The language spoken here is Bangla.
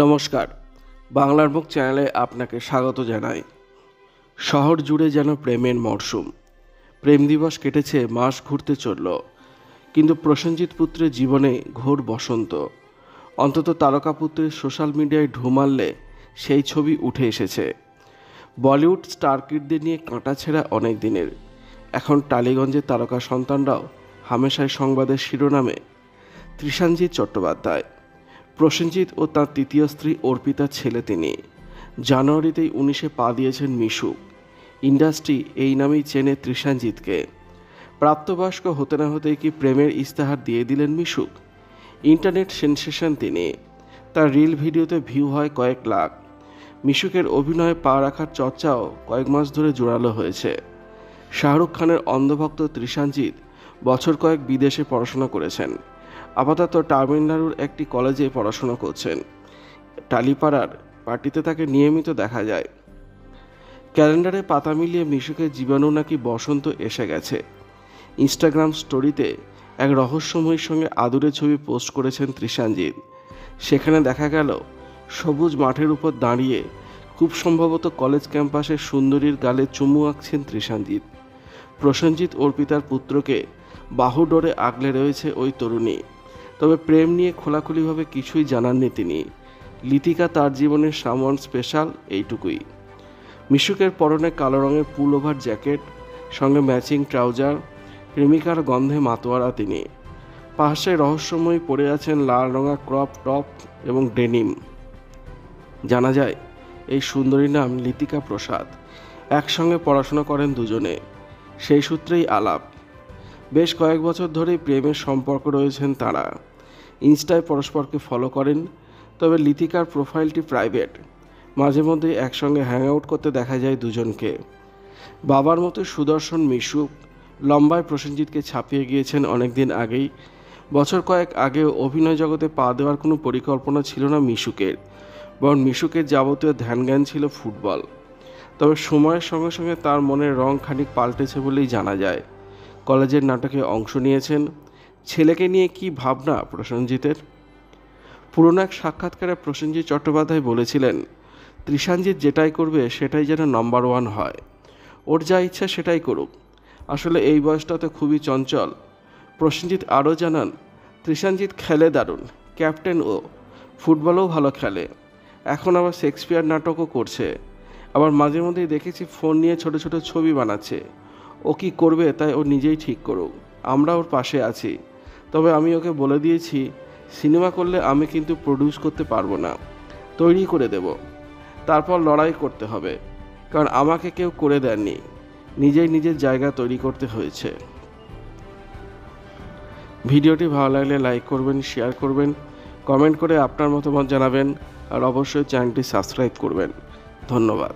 নমস্কার, বাংলার মুখ চ্যানেলে আপনাকে স্বাগত জানাই। শহর জুড়ে যেন প্রেমের মরশুম। প্রেম দিবস কেটেছে, মাস ঘুরতে চলল, কিন্তু প্রসেনজিৎ পুত্রের জীবনে ঘোর বসন্ত। অন্তত তারকাপুত্রের সোশ্যাল মিডিয়ায় ঢু মারলে সেই ছবি উঠে এসেছে। বলিউড স্টার কিডদের নিয়ে কাঁটাছেঁড়া অনেক দিনের। এখন টালিগঞ্জের তারকা সন্তানরাও হামেশাই সংবাদের শিরোনামে। তৃষানজিৎ চট্টোপাধ্যায়, প্রসেনজিৎ ও তার তৃতীয় স্ত্রী অর্পিতার ছেলে তিনি। জানুয়ারিতেই 19-এ পা দিয়েছেন মিশুক। ইন্ডাস্ট্রি এই নামেই চেনে তৃষানজিৎকে। প্রাপ্তবয়স্ক হতে না হতেই কি প্রেমের ইস্তেহার দিয়ে দিলেন মিশুক? ইন্টারনেট সেনসেশন তিনি। তার রিল ভিডিওতে ভিউ হয় কয়েক লাখ। মিশুকের অভিনয়ে পা রাখার চর্চাও কয়েক মাস ধরে জোরালো হয়েছে। শাহরুখ খানের অন্ধভক্ত তৃষানজিৎ বছর কয়েক বিদেশে পড়াশোনা করেছেন। আপাতত তামিলনাড়ুর একটি কলেজে পড়াশোনা করছেন। টালিপাড়ার পার্টিতে তাকে নিয়মিত দেখা যায়। ক্যালেন্ডারে পাতা মিলিয়ে মিশুকের জীবাণু নাকি বসন্ত এসে গেছে। ইনস্টাগ্রাম স্টোরিতে এক রহস্যময়ীর সঙ্গে আদুরে ছবি পোস্ট করেছেন তৃষানজিৎ। সেখানে দেখা গেল সবুজ মাঠের উপর দাঁড়িয়ে খুব সম্ভবত কলেজ ক্যাম্পাসের সুন্দরীর গালে চুমু আঁকছেন তৃষানজিৎ। প্রসেনজিৎ অর্পিতার পুত্রকে বাহুডোরে আগলে রয়েছে ওই তরুণী। তবে প্রেম নিয়ে খোলাখুলিভাবে কিছুই জানাননি তিনি। লিতিকা তার জীবনের সামওয়ান স্পেশাল, এইটুকুই। মিশুকের পরনে কালো রঙের পুল ওভার জ্যাকেট, সঙ্গে ম্যাচিং ট্রাউজার। প্রেমিকার গন্ধে মাতোয়ারা তিনি। পাশে রহস্যময়ী পরে আছেন লাল রঙা ক্রপ টপ এবং ডেনিম। জানা যায় এই সুন্দরীর নাম লিতিকা প্রসাদ। একসঙ্গে পড়াশোনা করেন দুজনে, সেই সূত্রেই আলাপ। বেশ কয়েক বছর ধরেই প্রেমের সম্পর্ক রয়েছেন তারা। ইনস্টায় পরস্পরকে ফলো করেন, তবে লিতিকার প্রোফাইলটি প্রাইভেট। মাঝে মধ্যে একসঙ্গে হ্যাং আউট করতে দেখা যায় দুজনকে। বাবার মতো সুদর্শন মিশুক লম্বায় প্রসেনজিৎকে ছাপিয়ে গিয়েছেন অনেক দিন আগেই। বছর কয়েক আগেও অভিনয় জগতে পা দেওয়ার কোনো পরিকল্পনা ছিল না মিশুকের, বরং মিশুকের যাবতীয় ধ্যানজ্ঞান ছিল ফুটবল। তবে সময়ের সঙ্গে সঙ্গে তার মনের রং খানিক পাল্টেছে বলেই জানা যায়। কলেজের নাটকে অংশ নিয়েছেন। ছেলেকে নিয়ে কি ভাবনা প্রসেনজিতের? পুরনো এক সাক্ষাৎকারে প্রসেনজিৎ চট্টোপাধ্যায় বলেছিলেন, তৃষানজিৎ যেটাই করবে সেটাই যেন নাম্বার 1 হয়। ওর যা ইচ্ছা সেটাই করুক। আসলে এই বয়সটাতে খুবই চঞ্চল। প্রসেনজিৎ আরও জানান, তৃষানজিৎ খেলে দারুণ, ক্যাপ্টেন ও, ফুটবলও ভালো খেলে। এখন আবার শেক্সপিয়ার নাটকও করছে। আবার মাঝে মধ্যেই দেখেছি ফোন নিয়ে ছোট ছোট ছবি বানাচ্ছে। ও কি করবে তাই ও নিজেই ঠিক করুক, আমরা ওর পাশে আছি। তবে আমি ওকে বলে দিয়েছি, সিনেমা করলে আমি কিন্তু প্রডিউস করতে পারবো না, তৈরি করে দেব। তারপর লড়াই করতে হবে, কারণ আমাকে কেউ করে দেননি, নিজেই নিজের জায়গা তৈরি করতে হয়েছে। ভিডিওটি ভালো লাগলে লাইক করবেন, শেয়ার করবেন, কমেন্ট করে আপনার মতামত জানাবেন, আর অবশ্যই চ্যানেলটি সাবস্ক্রাইব করবেন। ধন্যবাদ।